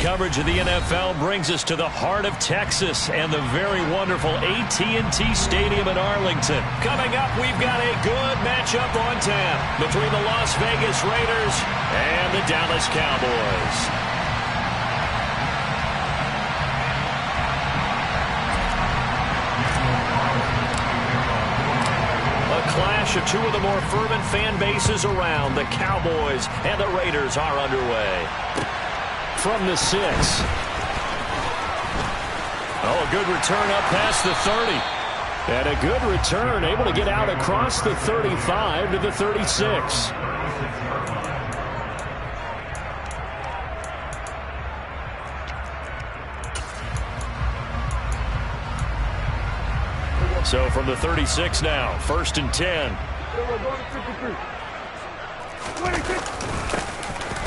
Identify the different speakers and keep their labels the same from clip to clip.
Speaker 1: coverage of the NFL brings us to the heart of Texas and the very wonderful AT&T Stadium in Arlington. Coming up, we've got a good matchup on tap between the Las Vegas Raiders and the Dallas Cowboys. Clash of two of the more fervent fan bases around. The Cowboys and the Raiders are underway. From the 6. Oh, a good return up past the 30. And a good return, able to get out across the 35 to the 36. So from the 36 now, 1st and 10.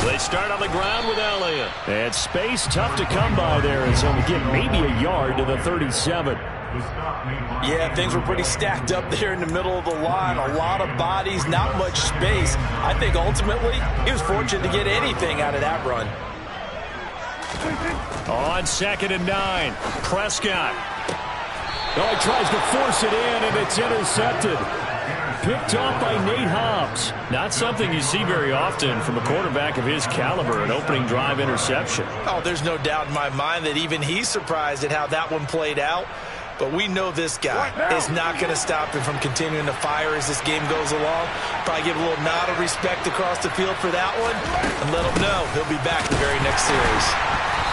Speaker 1: They start on the ground with Elliott. And space tough to come by there as he'll get maybe a yard to the 37.
Speaker 2: Yeah, things were pretty stacked up there in the middle of the line. A lot of bodies, not much space. I think ultimately he was fortunate to get anything out of that run.
Speaker 1: On 2nd and 9, Prescott. Oh, he tries to force it in, and it's intercepted. Picked off by Nate Hobbs. Not something you see very often from a quarterback of his caliber, an opening drive interception.
Speaker 2: Oh, there's no doubt in my mind that even he's surprised at how that one played out. But we know this guy is not going to stop him from continuing to fire as this game goes along. Probably give a little nod of respect across the field for that one and let him know he'll be back the very next series.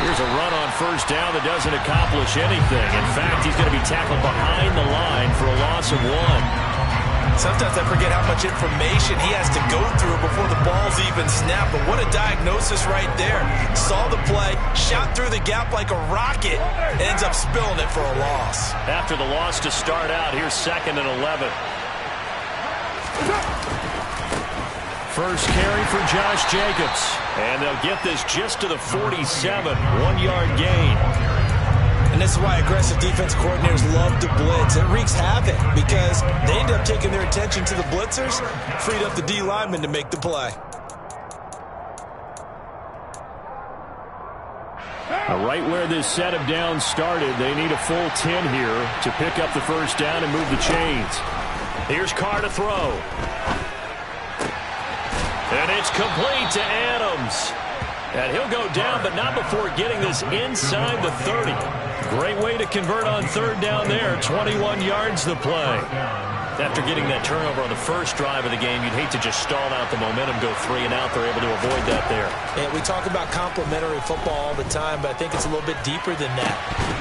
Speaker 1: Here's a run on 1st down that doesn't accomplish anything. In fact, he's going to be tackled behind the line for a loss of 1.
Speaker 2: Sometimes I forget how much information he has to go through before the ball's even snapped. But what a diagnosis right there. Saw the play, shot through the gap like a rocket, ends up spilling it for a loss.
Speaker 1: After the loss to start out, here's 2nd and 11. First carry for Josh Jacobs. And they'll get this just to the 47. 1-yard gain.
Speaker 2: And this is why aggressive defense coordinators love to blitz. It wreaks havoc because they end up taking their attention to the blitzers, freed up the D lineman to make the play.
Speaker 1: Right where this set of downs started, they need a full 10 here to pick up the 1st down and move the chains. Here's Carr to throw. And it's complete to Adams. And he'll go down, but not before getting this inside the 30. Great way to convert on 3rd down there. 21 yards the play. After getting that turnover on the first drive of the game, you'd hate to just stall out the momentum, go 3 and out. They're able to avoid that there.
Speaker 2: And we talk about complementary football all the time, but I think it's a little bit deeper than that.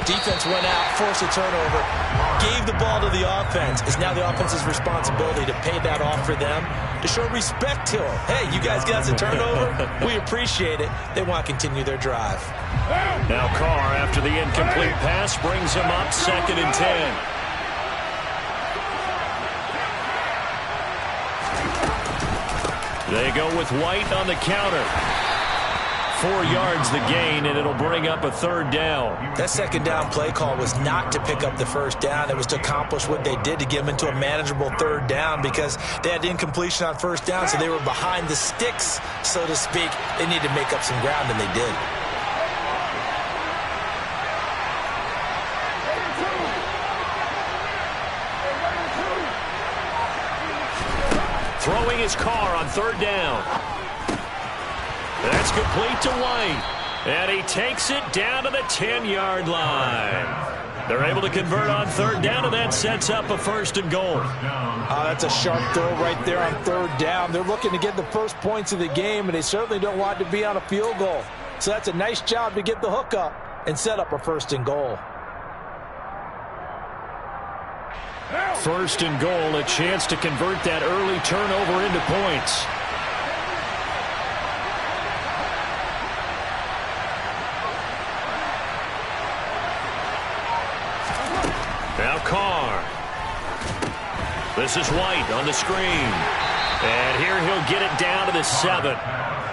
Speaker 2: Defense went out, forced a turnover, gave the ball to the offense. It's now the offense's responsibility to pay that off for them, to show respect to them. Hey, you guys got a turnover? We appreciate it. They want to continue their drive.
Speaker 1: Now Carr, after the incomplete pass, brings him up 2nd and 10. They go with White on the counter. 4 yards the gain, and it'll bring up a 3rd down.
Speaker 2: That 2nd down play call was not to pick up the 1st down. It was to accomplish what they did, to get them into a manageable 3rd down, because they had incompletion on 1st down, so they were behind the sticks, so to speak. They needed to make up some ground, and they did.
Speaker 1: Throwing his Carr on 3rd down. That's complete to White. And he takes it down to the 10-yard line. They're able to convert on 3rd down, and that sets up a 1st and goal.
Speaker 2: That's a sharp throw right there on 3rd down. They're looking to get the first points of the game, and they certainly don't want to be on a field goal. So that's a nice job to get the hook up and set up a 1st and goal.
Speaker 1: 1st and goal, a chance to convert that early turnover into points. Now Carr. This is White on the screen. And here he'll get it down to the 7.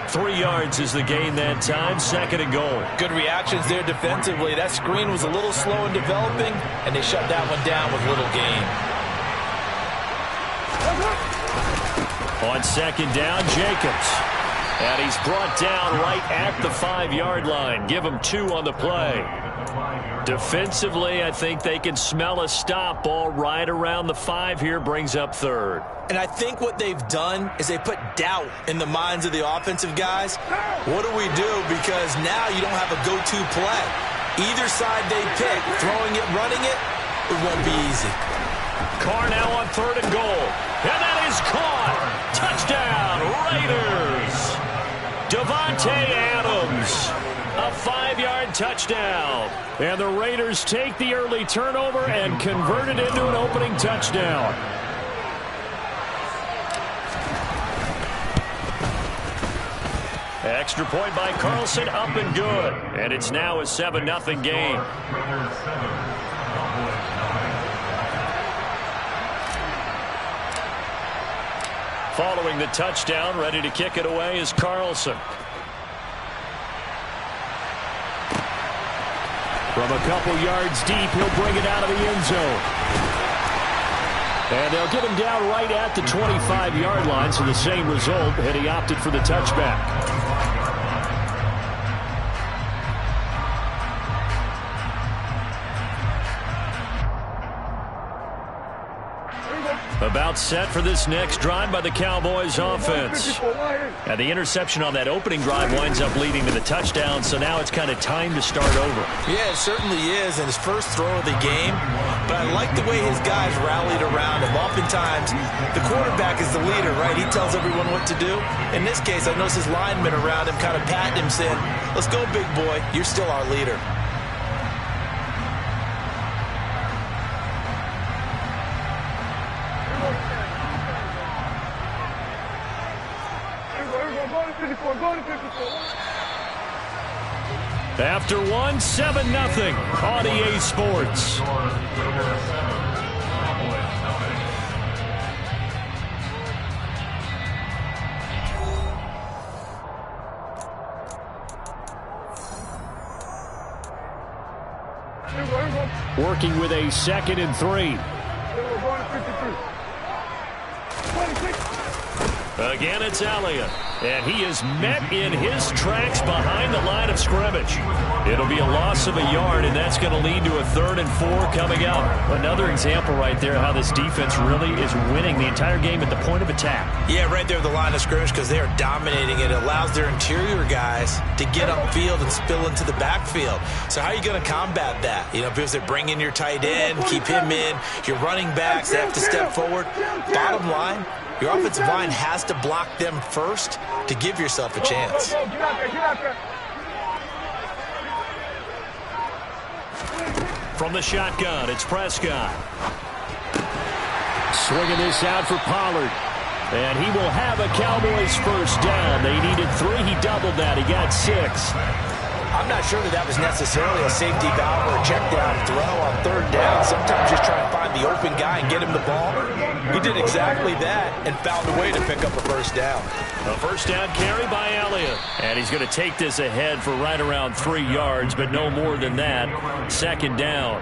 Speaker 1: 3 yards is the gain that time. 2nd and goal. Good reactions there defensively. That screen was a little slow in developing, and they shut that one down with little gain. On 2nd down, Jacobs. And he's brought down right at the 5-yard line. Give him 2 on the play. Defensively, I think they can smell a stop. Ball right around the 5 here, brings up 3rd.
Speaker 2: And I think what they've done is they put doubt in the minds of the offensive guys. What do we do? Because now you don't have a go-to play. Either side they pick, throwing it, running it, it won't be easy.
Speaker 1: Carr now on 3rd and goal. And that is caught. Touchdown, Raiders. Devontae Adams. A 5-yard touchdown. And the Raiders take the early turnover and convert it into an opening touchdown. Extra point by Carlson, up and good. And it's now a 7-0 game. Following the touchdown, ready to kick it away is Carlson. From a couple yards deep, he'll bring it out of the end zone. And they'll get him down right at the 25-yard line, so the same result, and he opted for the touchback. About set for this next drive by the Cowboys offense. And the interception on that opening drive winds up leading to the touchdown, so now it's kind of time to start over.
Speaker 2: Yeah, it certainly is, and his first throw of the game. But I like the way his guys rallied around him. Oftentimes, the quarterback is the leader, right? He tells everyone what to do. In this case, I noticed his linemen around him kind of patting him, saying, "Let's go, big boy. You're still our leader."
Speaker 1: After 1, 7-0 on EA Sports. Working with a 2nd and 3. Again, it's Elliott. And he is met in his tracks behind the line of scrimmage. It'll be a loss of a yard, and that's going to lead to a 3rd and 4 coming up. Another example right there how this defense really is winning the entire game at the point of attack. Yeah, right there at the line of scrimmage, because they are dominating. It allows their interior guys to get upfield and spill into the backfield. So how are you going to combat that? You know, because they bring in your tight end, keep him in. Your running backs, they have to step forward. Bottom line, your offensive line has to block them first to give yourself a chance. From the shotgun, it's Prescott. Swinging this out for Pollard. And he will have a Cowboys first down. They needed 3. He doubled that. He got 6. I'm not sure that was necessarily a safety valve or a check down throw on 3rd down. Sometimes just try to find the open guy and get him the ball. He did exactly that and found a way to pick up a first down. A first down carry by Elliott. And he's going to take this ahead for right around 3 yards, but no more than that. 2nd down.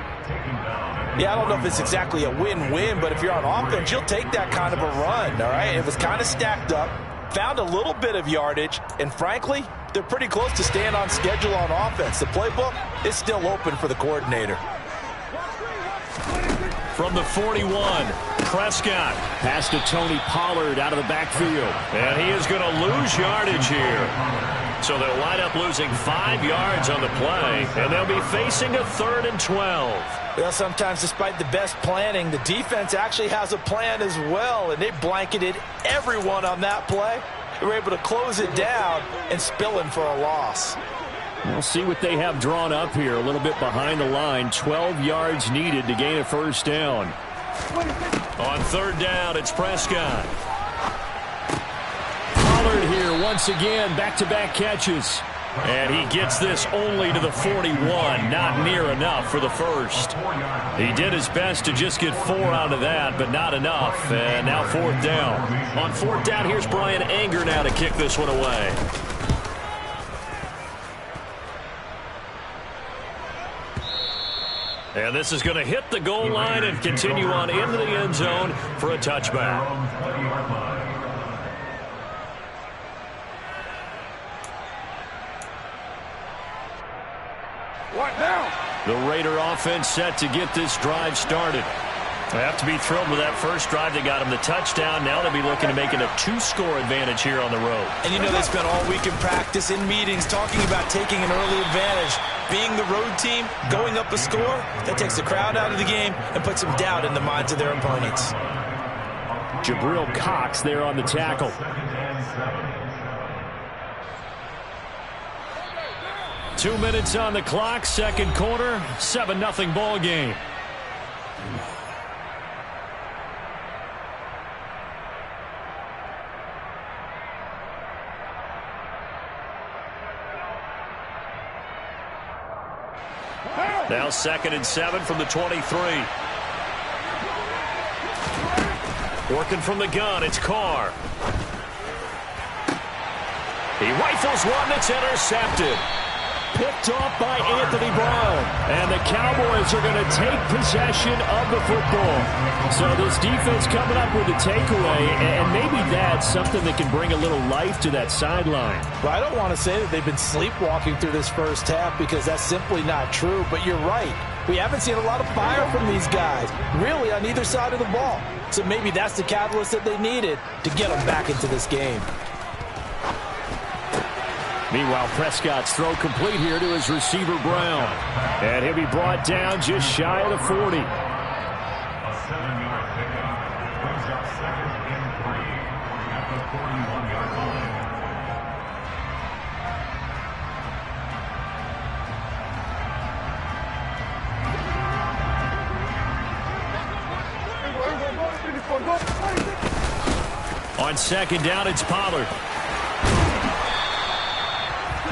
Speaker 1: Yeah, I don't know if it's exactly a win-win, but if you're on offense, you'll take that kind of a run, all right? It was kind of stacked up, found a little bit of yardage, and frankly, they're pretty close to staying on schedule on offense. The playbook is still open for the coordinator. From the 41, Prescott. Pass to Tony Pollard out of the backfield. And he is going to lose yardage here. So they'll wind up losing 5 yards on the play, and they'll be facing a 3rd and 12. Well, sometimes despite the best planning, the defense actually has a plan as well, and they blanketed everyone on that play. They were able to close it down and spill in for a loss. We'll see what they have drawn up here. A little bit behind the line. 12 yards needed to gain a first down. On 3rd down, it's Prescott. Pollard here once again. Back-to-back catches. And he gets this only to the 41. Not near enough for the first. He did his best to just get 4 out of that, but not enough. And now 4th down. On 4th down, here's Brian Anger now to kick this one away. And this is going to hit the goal line and continue on into the end zone for a touchback.
Speaker 3: What now?
Speaker 1: The Raider offense set to get this drive started. They have to be thrilled with that first drive. They got him the touchdown. Now they'll be looking to make it a 2-score advantage here on the road.
Speaker 2: And you know they spent all week in practice, in meetings, talking about taking an early advantage. Being the road team, going up a score, that takes the crowd out of the game and puts some doubt in the minds of their opponents.
Speaker 1: Jabril Cox there on the tackle. Two minutes on the clock, second quarter, 7-0 ball game. Now 2nd and 7 from the 23. Working from the gun, it's Carr. He rifles one that's intercepted. Picked off by Anthony Brown. And the Cowboys are going to take possession of the football. So this defense coming up with a takeaway, and maybe that's something that can bring a little life to that sideline.
Speaker 2: Well, I don't want to say that they've been sleepwalking through this first half because that's simply not true, but you're right. We haven't seen a lot of fire from these guys, really, on either side of the ball. So maybe that's the catalyst that they needed to get them back into this game.
Speaker 1: Meanwhile, Prescott's throw complete here to his receiver, Brown. And he'll be brought down just shy of the 40. On second down, it's Pollard.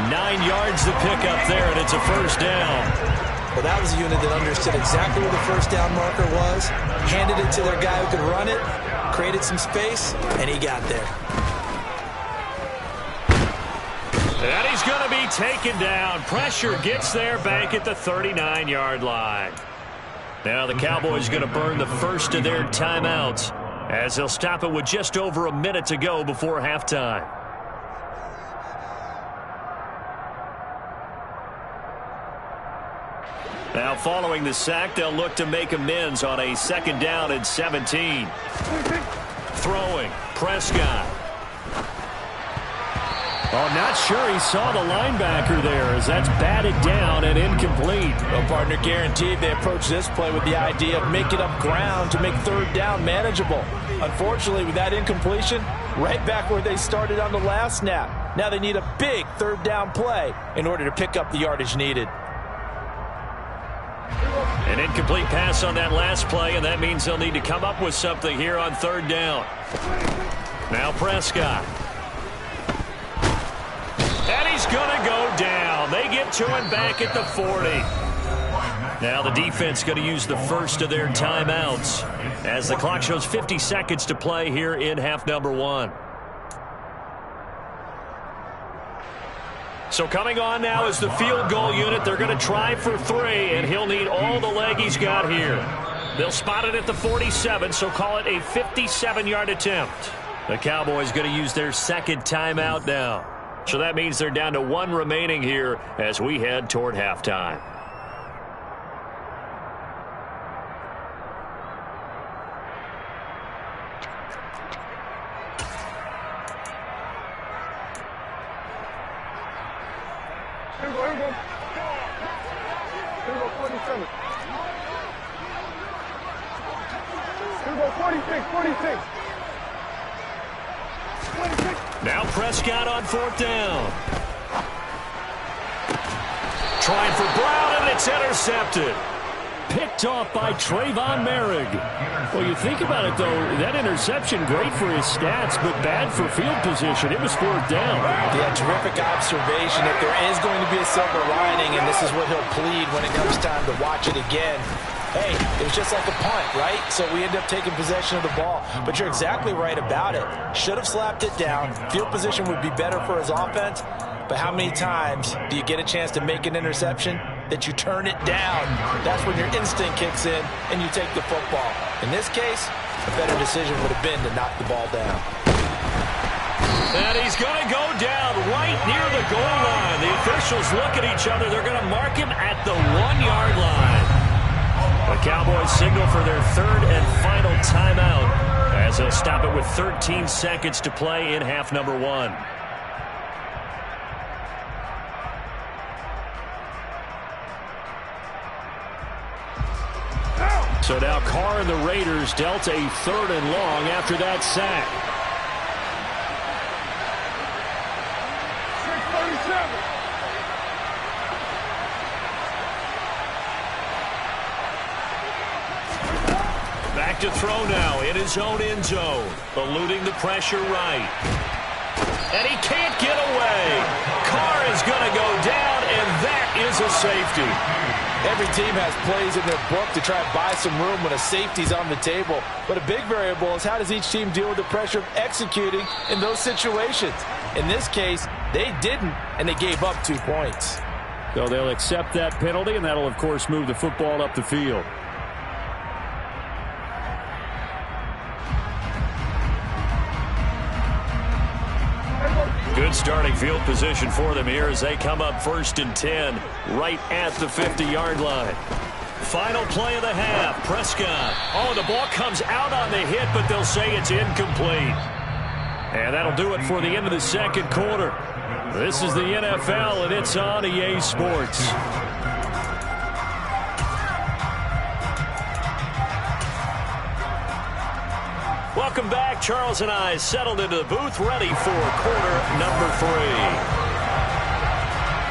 Speaker 1: 9 yards to pick up there, and it's a first down.
Speaker 2: Well, that was a unit that understood exactly where the first down marker was, handed it to their guy who could run it, created some space, and he got there.
Speaker 1: And he's going to be taken down. Pressure gets there back at the 39-yard line. Now the Cowboys going to burn the first of their timeouts as they'll stop it with just over a minute to go before halftime. Now, following the sack, they'll look to make amends on a 2nd down and 17. Throwing, Prescott. Oh, not sure he saw the linebacker there as that's batted down and incomplete.
Speaker 2: Well, partner, guaranteed they approach this play with the idea of making up ground to make 3rd down manageable. Unfortunately, with that incompletion, right back where they started on the last snap. Now they need a big 3rd down play in order to pick up the yardage needed.
Speaker 1: An incomplete pass on that last play, and that means they'll need to come up with something here on 3rd down. Now Prescott. And he's going to go down. They get to him back at the 40. Now the defense going to use the first of their timeouts as the clock shows 50 seconds to play here in half number 1. So coming on now is the field goal unit. They're going to try for 3, and he'll need all the leg he's got here. They'll spot it at the 47, so call it a 57-yard attempt. The Cowboys going to use their 2nd timeout now. So that means they're down to 1 remaining here as we head toward halftime. Now Prescott on 4th down. Trying for Brown, and it's intercepted. Picked off by Trayvon Merrick. Well, you think about it, though, that interception, great for his stats, but bad for field position. It was 4th down.
Speaker 2: Yeah, terrific observation. If there is going to be a silver lining, and this is what he'll plead when it comes time to watch it again, hey, it was just like a punt, right? So we end up taking possession of the ball. But you're exactly right about it. Should have slapped it down. Field position would be better for his offense. But how many times do you get a chance to make an interception that you turn it down? That's when your instinct kicks in and you take the football. In this case, a better decision would have been to knock the ball down.
Speaker 1: And he's going to go down right near the goal line. The officials look at each other. They're going to mark him at the 1-yard line. The Cowboys signal for their third and final timeout as they'll stop it with 13 seconds to play in half number 1. So now Carr and the Raiders dealt a 3rd and long after that sack. Back to throw now in his own end zone. Eluding the pressure right. And he can't get away. Carr is going to go down, and that is a safety.
Speaker 2: Every team has plays in their book to try and buy some room when a safety's on the table. But a big variable is how does each team deal with the pressure of executing in those situations. In this case, they didn't, and they gave up 2 points.
Speaker 1: So they'll accept that penalty, and that'll, of course, move the football up the field. Good starting field position for them here as they come up 1st and 10 right at the 50-yard line. Final play of the half. Prescott. Oh, the ball comes out on the hit, but they'll say it's incomplete. And that'll do it for the end of the second quarter. This is the NFL, and it's on EA Sports. Welcome back. Charles and I settled into the booth, ready for quarter number 3.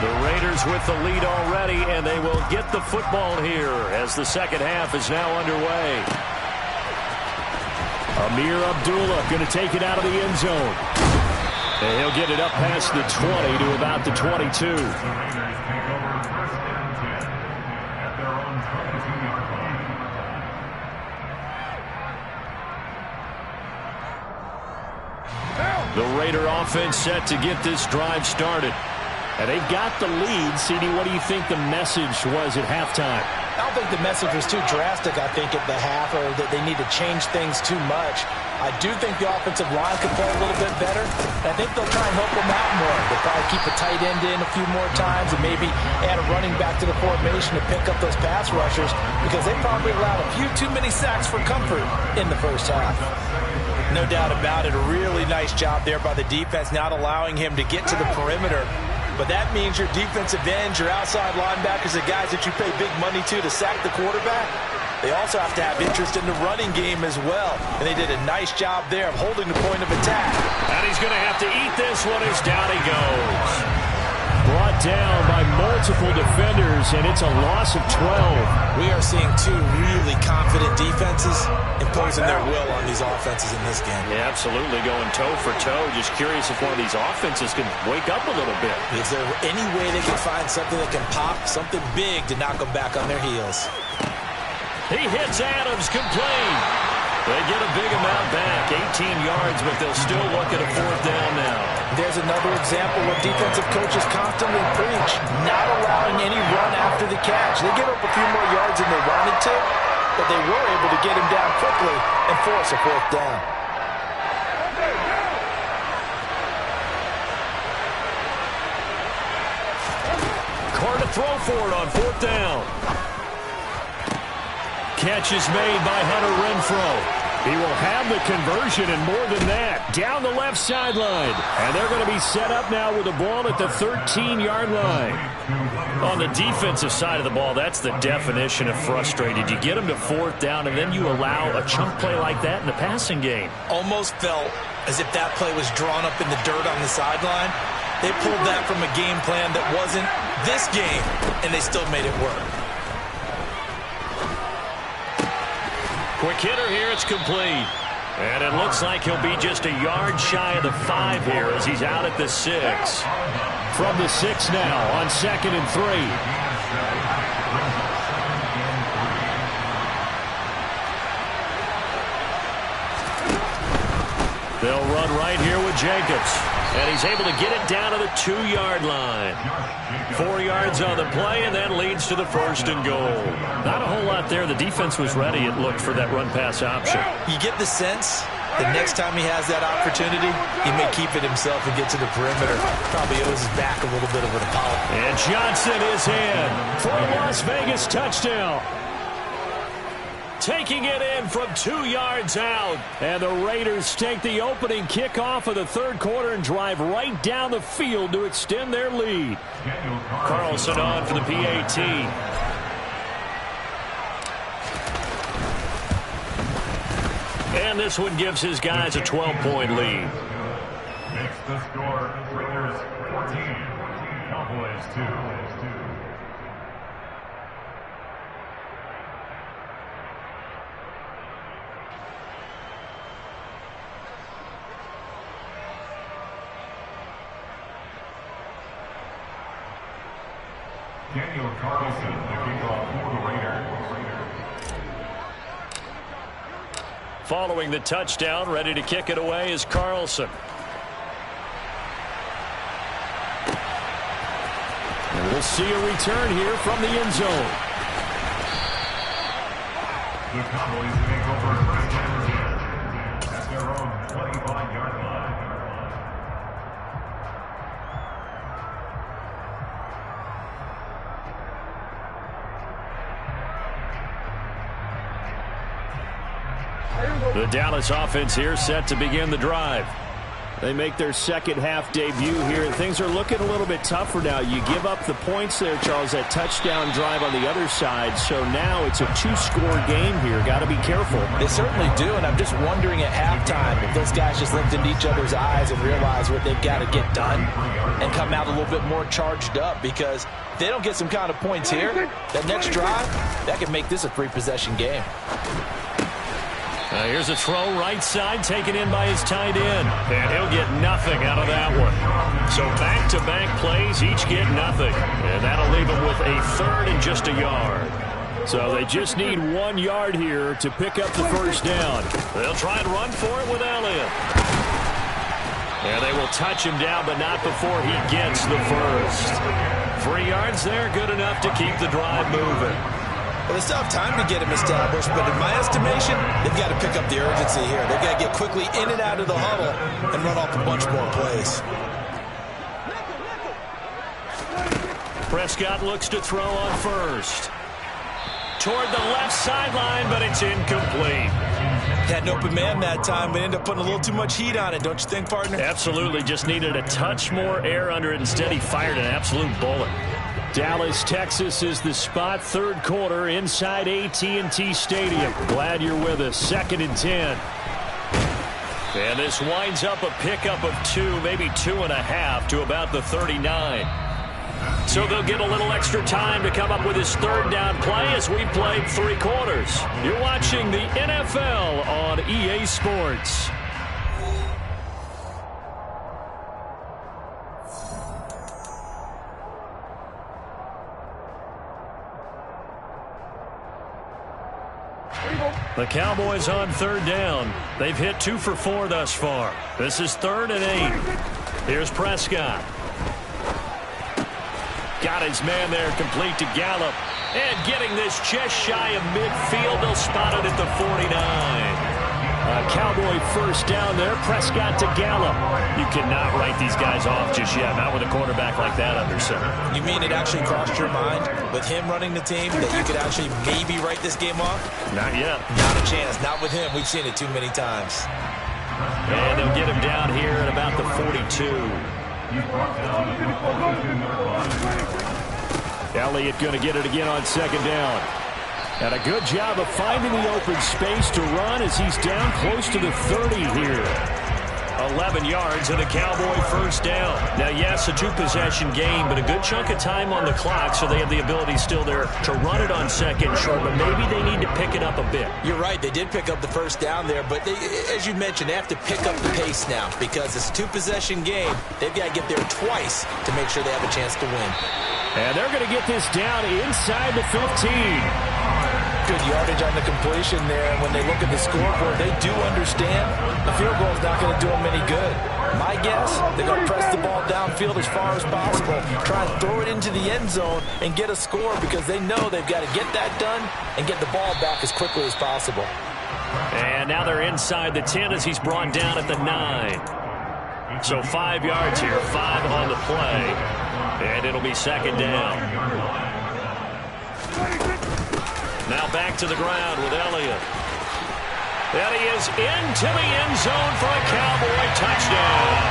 Speaker 1: The Raiders with the lead already, and they will get the football here as the second half is now underway. Amir Abdullah going to take it out of the end zone. And he'll get it up past the 20 to about the 22. The Raider offense set to get this drive started. And they've got the lead. CD, what do you think the message was at halftime?
Speaker 2: I don't think the message was too drastic, I think, at the half, or that they need to change things too much. I do think the offensive line could play a little bit better. And I think they'll try and help them out more. They'll probably keep a tight end in a few more times and maybe add a running back to the formation to pick up those pass rushers because they probably allowed a few too many sacks for comfort in the first half. No doubt about it. A really nice job there by the defense, not allowing him to get to the perimeter. But that means your defensive ends, your outside linebackers, the guys that you pay big money to sack the quarterback, they also have to have interest in the running game as well. And they did a nice job there of holding the point of attack.
Speaker 1: And he's going to have to eat this one as down he goes. Brought down by multiple defenders, and it's a loss of 12.
Speaker 2: We are seeing 2 really confident defenses imposing their will on these offenses in this game.
Speaker 1: Yeah, absolutely, going toe for toe. Just curious if one of these offenses can wake up a little bit.
Speaker 2: Is there any way they can find something that can pop, something big to knock them back on their heels?
Speaker 1: He hits Adams, complete. They get a big amount back, 18 yards, but they'll still look at a 4th down now.
Speaker 2: There's another example of defensive coaches constantly preach, not allowing any run after the catch. They give up a few more yards than they wanted to, but they were able to get him down quickly and force a 4th down.
Speaker 1: Carr to throw for it on 4th down. Catch is made by Hunter Renfrow. He will have the conversion and more than that. Down the left sideline. And they're going to be set up now with the ball at the 13-yard line. On the defensive side of the ball, that's the definition of frustrated. You get them to 4th down, and then you allow a chunk play like that in the passing game.
Speaker 2: Almost felt as if that play was drawn up in the dirt on the sideline. They pulled that from a game plan that wasn't this game, and they still made it work.
Speaker 1: Quick hitter here, it's complete. And it looks like he'll be just a yard shy of the 5 here as he's out at the 6. From the 6 now on 2nd and 3. They'll run right here with Jacobs. And he's able to get it down to the 2-yard line. 4 yards on the play, and that leads to the 1st and goal. Not a whole lot there. The defense was ready, it looked, for that run-pass option.
Speaker 2: You get the sense The next time he has that opportunity, he may keep it himself and get to the perimeter. Probably owes his back a little bit of an apology.
Speaker 1: And Johnson is in for a Las Vegas touchdown. Taking it in from 2 yards out. And the Raiders take the opening kickoff of the third quarter and drive right down the field to extend their lead. Carlson on for the PAT. And this one gives his guys a 12-point lead.
Speaker 3: Makes the score Raiders 14, Cowboys 2. Daniel Carlson, the kickoff for the Raiders.
Speaker 1: Following the touchdown, ready to kick it away is Carlson. And we'll see a return here from the end zone.
Speaker 3: The Cowboys take over first down at their own 25-yard line.
Speaker 1: The Dallas offense here set to begin the drive. They make their second half debut here. Things are looking a little bit tougher now. You give up the points there, Charles, that touchdown drive on the other side. So now it's a 2-score game here. Got to be careful.
Speaker 2: They certainly do, and I'm just wondering at halftime if those guys just looked into each other's eyes and realized what they've got to get done and come out a little bit more charged up, because if they don't get some kind of points here, that next drive, that could make this a 3-possession game.
Speaker 1: Here's a throw right side taken in by his tight end. And he'll get nothing out of that one. So back-to-back plays, each get nothing. And that'll leave him with a third and just a yard. So they just need 1 yard here to pick up the first down. They'll try and run for it with Elliott. And they will touch him down, but not before he gets the first. 3 yards there, good enough to keep the drive moving.
Speaker 2: Well, they still have time to get him established, but in my estimation, they've got to pick up the urgency here. They've got to get quickly in and out of the huddle and run off a bunch more plays.
Speaker 1: Prescott looks to throw on first. Toward the left sideline, but it's incomplete.
Speaker 2: Had an open man that time, but ended up putting a little too much heat on it, don't you think, partner?
Speaker 1: Absolutely. Just needed a touch more air under it. Instead, he fired an absolute bullet. Dallas, Texas is the spot. Third quarter inside AT&T Stadium. Glad you're with us. 2nd and 10. And this winds up a pickup of 2, maybe 2.5 to about the 39. So they'll get a little extra time to come up with his third down play as we played 3 quarters. You're watching the NFL on EA Sports. The Cowboys on third down. They've hit 2 for 4 thus far. This is 3rd and 8. Here's Prescott. Got his man there, complete to Gallup. And getting this just shy of midfield. They'll spot it at the 49. Cowboy first down there. Prescott to Gallup. You cannot write these guys off just yet. Not with a quarterback like that under center.
Speaker 2: You mean it actually crossed your mind with him running the team that you could actually maybe write this game off?
Speaker 1: Not yet.
Speaker 2: Not a chance. Not with him. We've seen it too many times.
Speaker 1: And they'll get him down here at about the 42. Elliott going to get it again on 2nd down. And a good job of finding the open space to run as he's down close to the 30 here. 11 yards and a Cowboy first down. Now, yes, a 2-possession game, but a good chunk of time on the clock, so they have the ability still there to run it on 2nd short, but maybe they need to pick it up a bit.
Speaker 2: You're right. They did pick up the first down there, but they, as you mentioned, they have to pick up the pace now because it's a 2-possession game. They've got to get there twice to make sure they have a chance to win.
Speaker 1: And they're going to get this down inside the 15.
Speaker 2: Good yardage on the completion there, and when they look at the scoreboard, they do understand the field goal is not going to do them any good. My guess, they're going to press the ball downfield as far as possible, try and throw it into the end zone and get a score because they know they've got to get that done and get the ball back as quickly as possible.
Speaker 1: And now they're inside the 10 as he's brought down at the 9. So 5 yards here, 5 on the play. And it'll be second down. Now back to the ground with Elliott. And he is into the end zone for a Cowboy touchdown.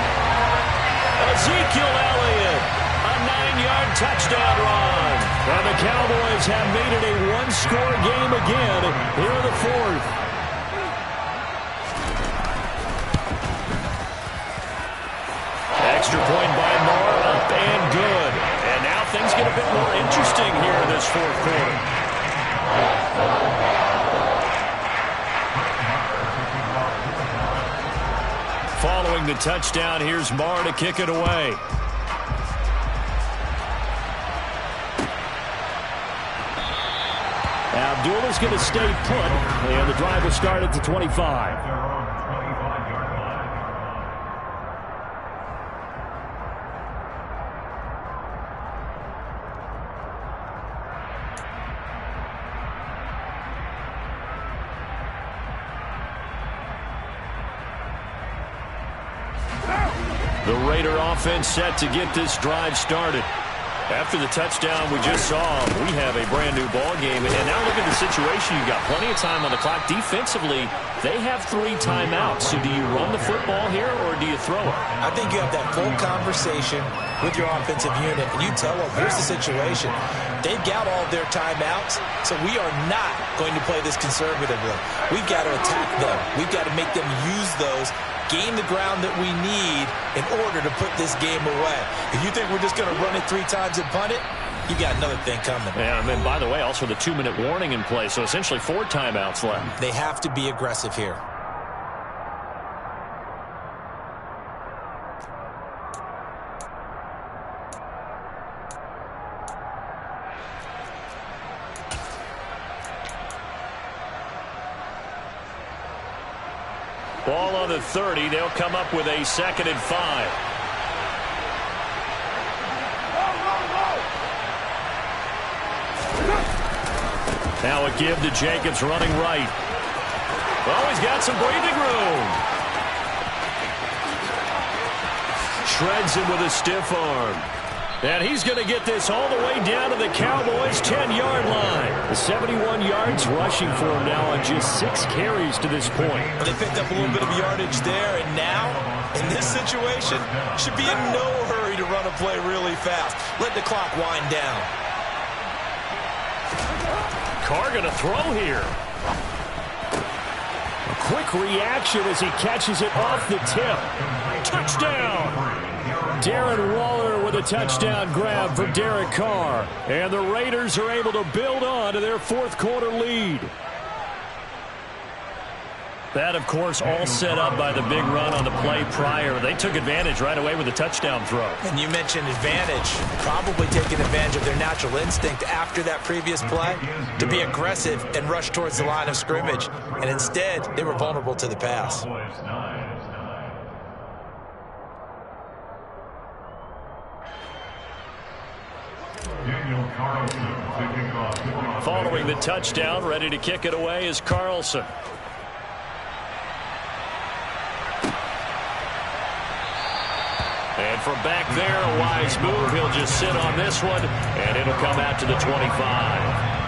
Speaker 1: Ezekiel Elliott, a 9-yard touchdown run. And the Cowboys have made it a one-score game again here in the fourth. Extra point by Moore, up and good. And now things get a bit more interesting here in this fourth quarter. Following the touchdown, here's Moore to kick it away. Abdullah's going to stay put, and the drive will start at the 25. The Raider offense set to get this drive started. After the touchdown we just saw, we have a brand new ball game. And now look at the situation. You've got plenty of time on the clock. Defensively, they have 3 timeouts. So do you run the football here or do you throw it?
Speaker 2: I think you have that full conversation with your offensive unit, and you tell them, here's the situation. They've got all their timeouts, so we are not going to play this conservatively. We've got to attack them. We've got to make them use those, gain the ground that we need in order to put this game away. If you think we're just going to run it 3 times and punt it, you got another thing coming.
Speaker 1: Yeah, and then, by the way, also the 2-minute warning in play, so essentially 4 timeouts left.
Speaker 2: They have to be aggressive here.
Speaker 1: Ball on the 30. They'll come up with a 2nd and 5. Now a give to Jacobs running right. Oh, he's got some breathing room. Shreds him with a stiff arm. And he's going to get this all the way down to the Cowboys' 10-yard line. The 71 yards rushing for him now on just 6 carries to this point.
Speaker 2: They picked up a little bit of yardage there, and now, in this situation, should be in no hurry to run a play really fast. Let the clock wind down.
Speaker 1: Carr going to throw here. A quick reaction as he catches it off the tip. Touchdown! Darren Waller with a touchdown grab for Derek Carr. And the Raiders are able to build on to their 4th quarter lead. That, of course, all set up by the big run on the play prior. They took advantage right away with a touchdown throw.
Speaker 2: And you mentioned advantage. Probably taking advantage of their natural instinct after that previous play to be aggressive and rush towards the line of scrimmage. And instead, they were vulnerable to the pass.
Speaker 1: Following the touchdown, ready to kick it away is Carlson. And from back there, a wise move. He'll just sit on this one, and it'll come out to the 25.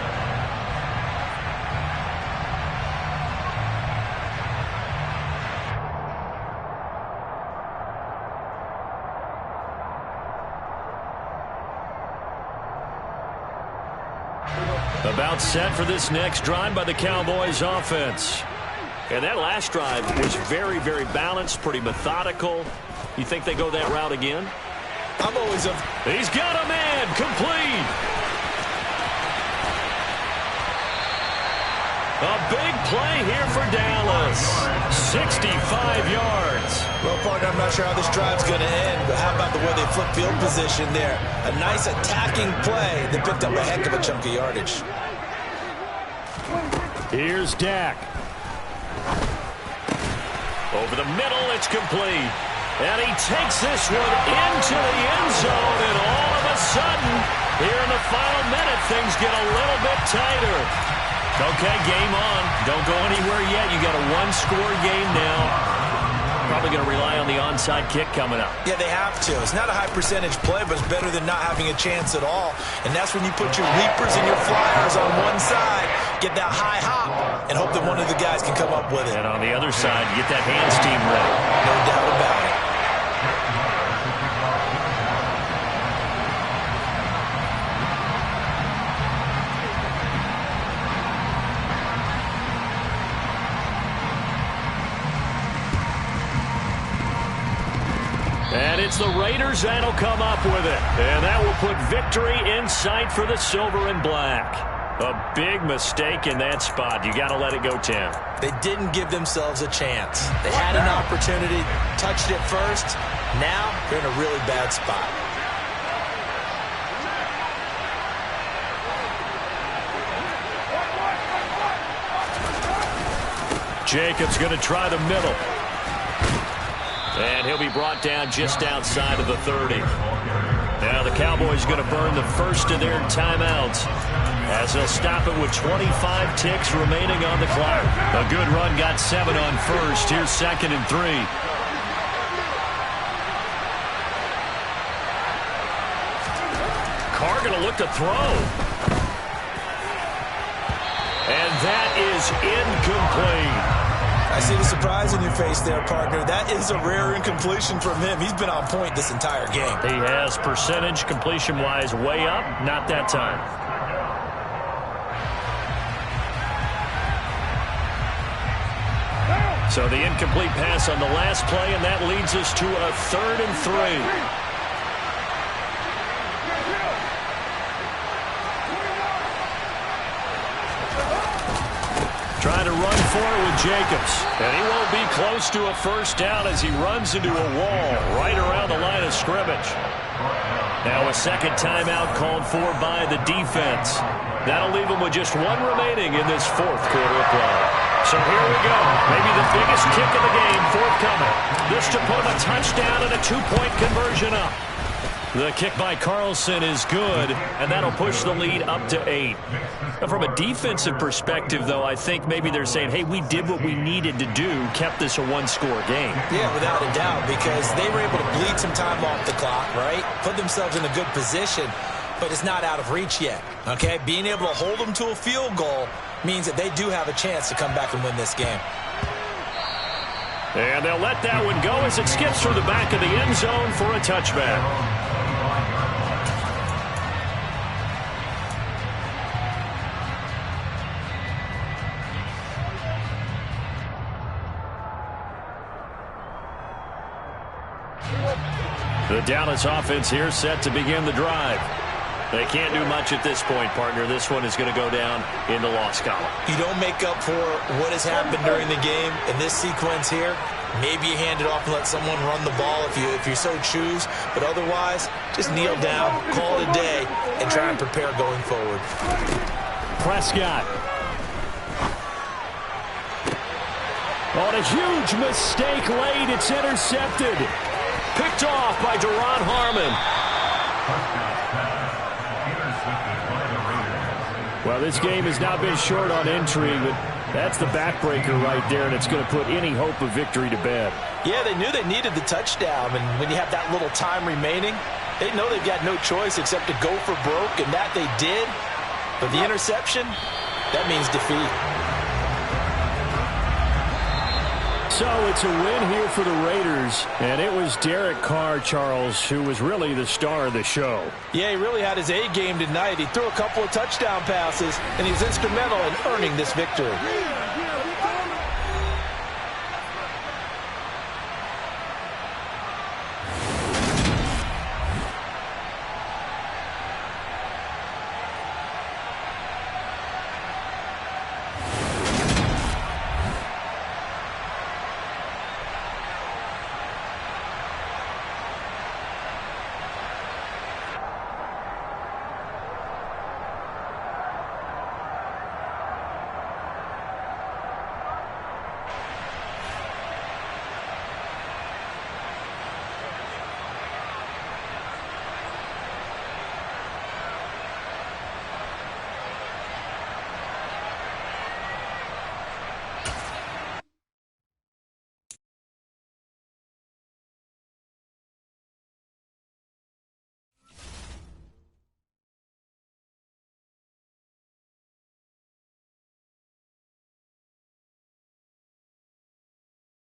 Speaker 1: About set for this next drive by the Cowboys offense. And that last drive was very, very balanced, pretty methodical. You think they go that route again? He's got a man, complete. A big play here for Dallas. 65 yards.
Speaker 2: Well, partner, I'm not sure how this drive's going to end, but how about the way they flip field position there? A nice attacking play that picked up a heck of a chunk of yardage.
Speaker 1: Here's Dak. Over the middle, it's complete. And he takes this one into the end zone, and all of a sudden, here in the final minute, things get a little bit tighter. Okay, game on. Don't go anywhere yet. You got a one-score game now. Probably going to rely on the onside kick coming up.
Speaker 2: Yeah, they have to. It's not a high percentage play, but it's better than not having a chance at all. And that's when you put your leapers and your flyers on one side, get that high hop, and hope that one of the guys can come up with it.
Speaker 1: And on the other side, get that hands team ready.
Speaker 2: No doubt about it.
Speaker 1: And it's the Raiders that'll come up with it. And that will put victory in sight for the silver and black. A big mistake in that spot. You got to let it go, Tim.
Speaker 2: They didn't give themselves a chance. They had an opportunity, touched it first. Now they're in a really bad spot.
Speaker 1: Jacobs going to try the middle. And he'll be brought down just outside of the 30. Now the Cowboys going to burn the first of their timeouts as they'll stop it with 25 ticks remaining on the clock. A good run got 7 on first. Here's 2nd and 3. Carr going to look to throw. And that is incomplete.
Speaker 2: I see the surprise in your face there, partner. That is a rare incompletion from him. He's been on point this entire game.
Speaker 1: He has percentage completion-wise way up. Not that time. So the incomplete pass on the last play, and that leads us to a 3rd and 3. Trying to run for it with Jacobs. And he won't be close to a first down as he runs into a wall right around the line of scrimmage. Now a second timeout called for by the defense. That'll leave him with just 1 remaining in this 4th quarter of play. So here we go. Maybe the biggest kick of the game forthcoming. This to put a touchdown and a 2-point conversion up. The kick by Carlson is good, and that'll push the lead up to 8. Now, from a defensive perspective, though, I think maybe they're saying, hey, we did what we needed to do, kept this a 1-score game.
Speaker 2: Yeah, without a doubt, because they were able to bleed some time off the clock, right? Put themselves in a good position, but it's not out of reach yet, okay? Being able to hold them to a field goal means that they do have a chance to come back and win this game.
Speaker 1: And they'll let that one go as it skips through the back of the end zone for a touchback. The Dallas offense here set to begin the drive. They can't do much at this point, partner. This one is going to go down in the loss column.
Speaker 2: You don't make up for what has happened during the game in this sequence here. Maybe you hand it off and let someone run the ball if you so choose. But otherwise, just kneel down, call it a day, and try and prepare going forward.
Speaker 1: Prescott. On a huge mistake late, it's intercepted. Picked off by Duron Harmon. Well, this game has not been short on intrigue, but that's the backbreaker right there, and it's going to put any hope of victory to bed.
Speaker 2: Yeah, they knew they needed the touchdown, and when you have that little time remaining, they know they've got no choice except to go for broke, and that they did. But the interception, that means defeat.
Speaker 1: So it's a win here for the Raiders, and it was Derek Carr, Charles, who was really the star of the show.
Speaker 2: Yeah, he really had his A game tonight. He threw a couple of touchdown passes, and he was instrumental in earning this victory.